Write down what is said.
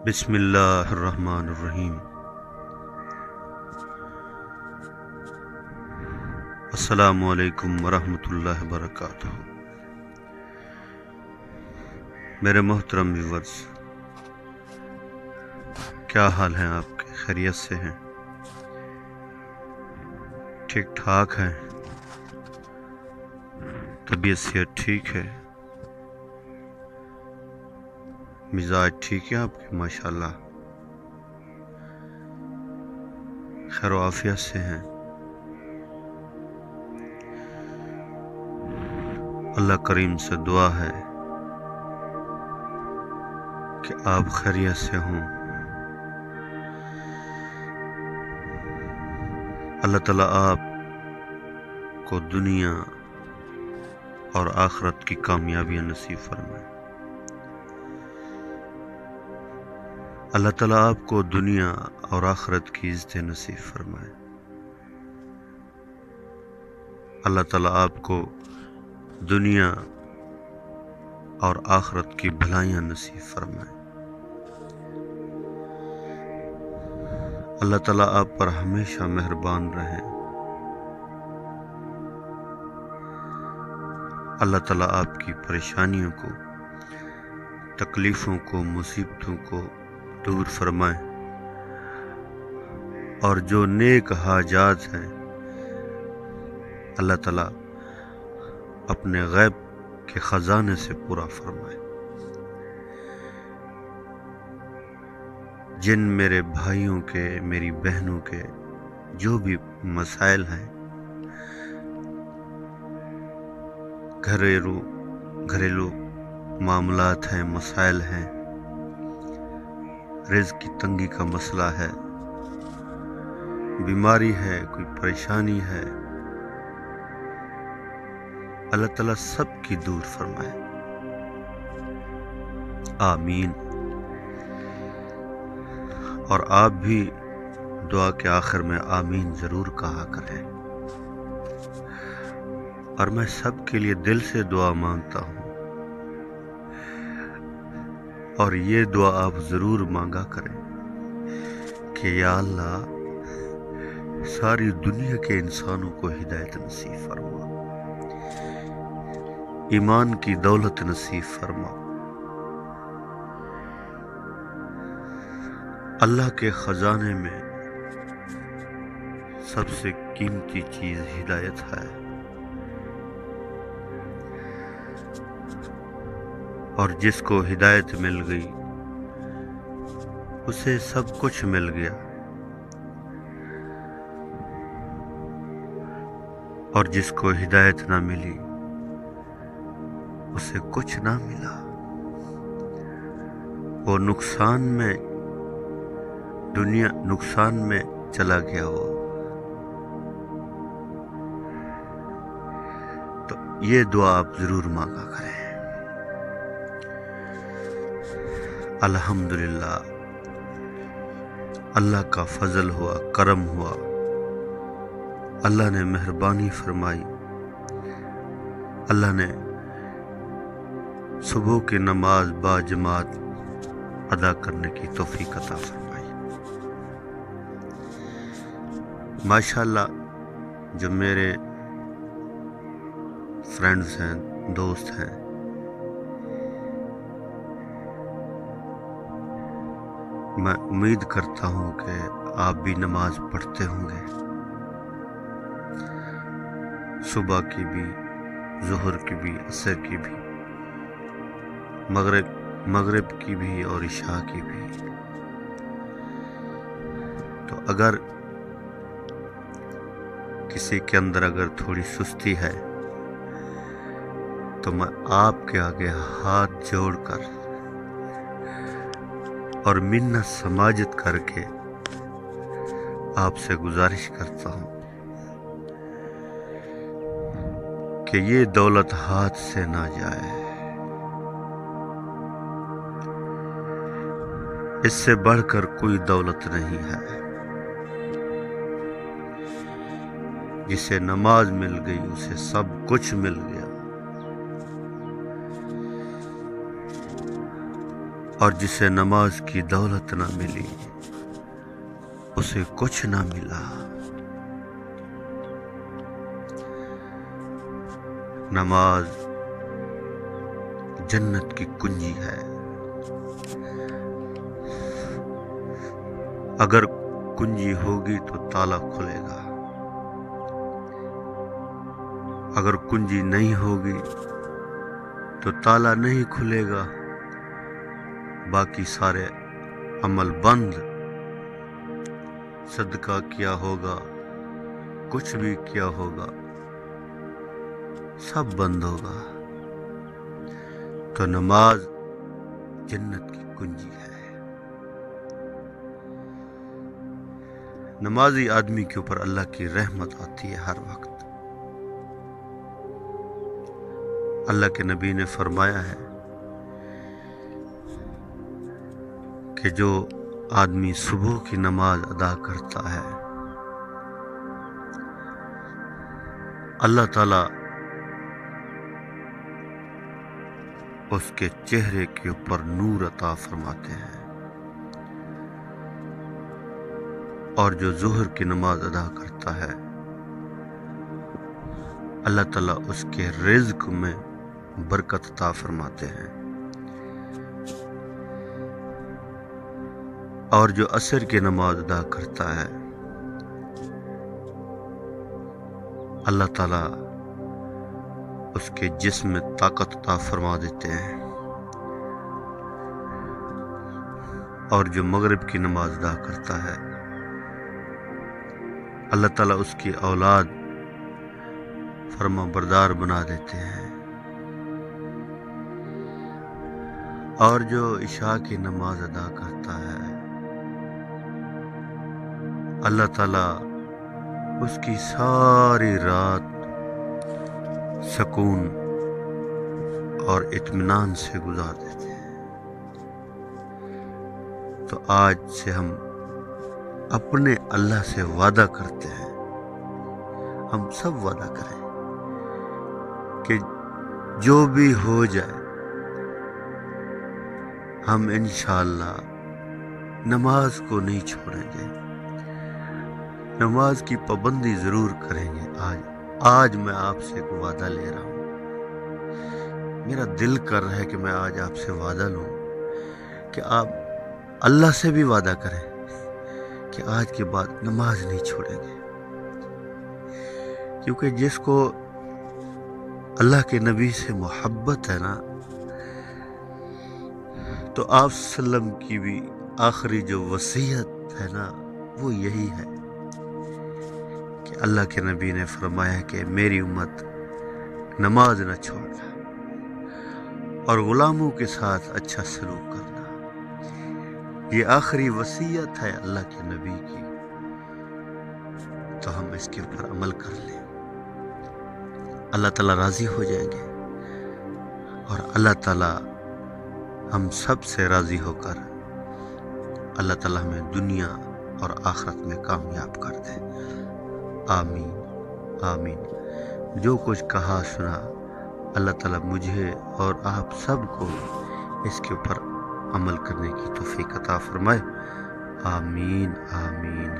بسم اللہ الرحمن الرحیم۔ السلام علیکم ورحمۃ اللہ وبرکاتہ۔ میرے محترم ویورز، کیا حال ہیں آپ کے؟ خیریت سے ہیں؟ ٹھیک ٹھاک ہیں؟ طبیعت صحت ٹھیک ہے؟ مزاج ٹھیک ہے آپ کے؟ ماشاءاللہ خیر و عافیت سے ہیں؟ اللہ کریم سے دعا ہے کہ آپ خیریت سے ہوں۔ اللہ تعالیٰ آپ کو دنیا اور آخرت کی کامیابیاں نصیب فرمائے۔ اللہ تعالیٰ آپ کو دنیا اور آخرت کی عزتیں نصیب فرمائے۔ اللہ تعالیٰ آپ کو دنیا اور آخرت کی بھلائیاں نصیب فرمائے۔ اللہ تعالیٰ آپ پر ہمیشہ مہربان رہے۔ اللہ تعالیٰ آپ کی پریشانیوں کو، تکلیفوں کو، مصیبتوں کو دور فرمائے، اور جو نیک حاجات ہیں اللہ تعالیٰ اپنے غیب کے خزانے سے پورا فرمائے۔ جن میرے بھائیوں کے، میری بہنوں کے جو بھی مسائل ہیں، گھریلو معاملات ہیں، مسائل ہیں، رزق کی تنگی کا مسئلہ ہے، بیماری ہے، کوئی پریشانی ہے، اللہ تعالیٰ سب کی دور فرمائے۔ آمین۔ اور آپ بھی دعا کے آخر میں آمین ضرور کہا کریں، اور میں سب کے لیے دل سے دعا مانگتا ہوں، اور یہ دعا آپ ضرور مانگا کریں کہ یا اللہ ساری دنیا کے انسانوں کو ہدایت نصیب فرما، ایمان کی دولت نصیب فرما۔ اللہ کے خزانے میں سب سے قیمتی چیز ہدایت ہے، اور جس کو ہدایت مل گئی اسے سب کچھ مل گیا، اور جس کو ہدایت نہ ملی اسے کچھ نہ ملا، وہ نقصان میں چلا گیا ہو۔ تو یہ دعا آپ ضرور مانگا کریں۔ الحمدللہ، اللہ کا فضل ہوا، کرم ہوا، اللہ نے مہربانی فرمائی، اللہ نے صبح کی نماز با جماعت ادا کرنے کی توفیق عطا فرمائی۔ ماشاءاللہ جو میرے فرینڈز ہیں، دوست ہیں، میں امید کرتا ہوں کہ آپ بھی نماز پڑھتے ہوں گے، صبح کی بھی، ظہر کی بھی، عصر کی بھی، مغرب کی بھی اور عشاء کی بھی۔ تو اگر کسی کے اندر اگر تھوڑی سستی ہے تو میں آپ کے آگے ہاتھ جوڑ کر اور منت سماجت کر کے آپ سے گزارش کرتا ہوں کہ یہ دولت ہاتھ سے نہ جائے، اس سے بڑھ کر کوئی دولت نہیں ہے۔ جسے نماز مل گئی اسے سب کچھ مل گیا، اور جسے نماز کی دولت نہ ملی اسے کچھ نہ ملا۔ نماز جنت کی کنجی ہے، اگر کنجی ہوگی تو تالا کھلے گا، اگر کنجی نہیں ہوگی تو تالا نہیں کھلے گا، باقی سارے عمل بند۔ صدقہ کیا ہوگا، کچھ بھی کیا ہوگا، سب بند ہوگا۔ تو نماز جنت کی کنجی ہے۔ نمازی آدمی کے اوپر اللہ کی رحمت آتی ہے ہر وقت۔ اللہ کے نبی نے فرمایا ہے کہ جو آدمی صبح کی نماز ادا کرتا ہے اللہ تعالیٰ اس کے چہرے کے اوپر نور عطا فرماتے ہیں، اور جو ظہر کی نماز ادا کرتا ہے اللہ تعالیٰ اس کے رزق میں برکت عطا فرماتے ہیں، اور جو عصر کی نماز ادا کرتا ہے اللہ تعالیٰ اس کے جسم میں طاقت عطا فرما دیتے ہیں، اور جو مغرب کی نماز ادا کرتا ہے اللہ تعالیٰ اس کی اولاد فرما بردار بنا دیتے ہیں، اور جو عشاء کی نماز ادا کرتا ہے اللہ تعالیٰ اس کی ساری رات سکون اور اطمینان سے گزار دیتے ہیں۔ تو آج سے ہم اپنے اللہ سے وعدہ کرتے ہیں، ہم سب وعدہ کریں کہ جو بھی ہو جائے ہم انشاءاللہ نماز کو نہیں چھوڑیں گے، نماز کی پابندی ضرور کریں گے۔ آج میں آپ سے ایک وعدہ لے رہا ہوں، میرا دل کر رہا ہے کہ میں آج آپ سے وعدہ لوں کہ آپ اللہ سے بھی وعدہ کریں کہ آج کے بعد نماز نہیں چھوڑیں گے، کیونکہ جس کو اللہ کے نبی سے محبت ہے نا، تو آپ صلی اللہ علیہ وسلم کی بھی آخری جو وصیت ہے نا وہ یہی ہے کہ اللہ کے نبی نے فرمایا کہ میری امت نماز نہ چھوڑنا اور غلاموں کے ساتھ اچھا سلوک کرنا، یہ آخری وصیت ہے اللہ کے نبی کی۔ تو ہم اس کے اوپر عمل کر لیں، اللہ تعالیٰ راضی ہو جائیں گے، اور اللہ تعالیٰ ہم سب سے راضی ہو کر اللہ تعالیٰ ہمیں دنیا اور آخرت میں کامیاب کر دے۔ آمین آمین۔ جو کچھ کہا سنا اللہ تعالیٰ مجھے اور آپ سب کو اس کے اوپر عمل کرنے کی توفیق عطا فرمائے۔ آمین آمین۔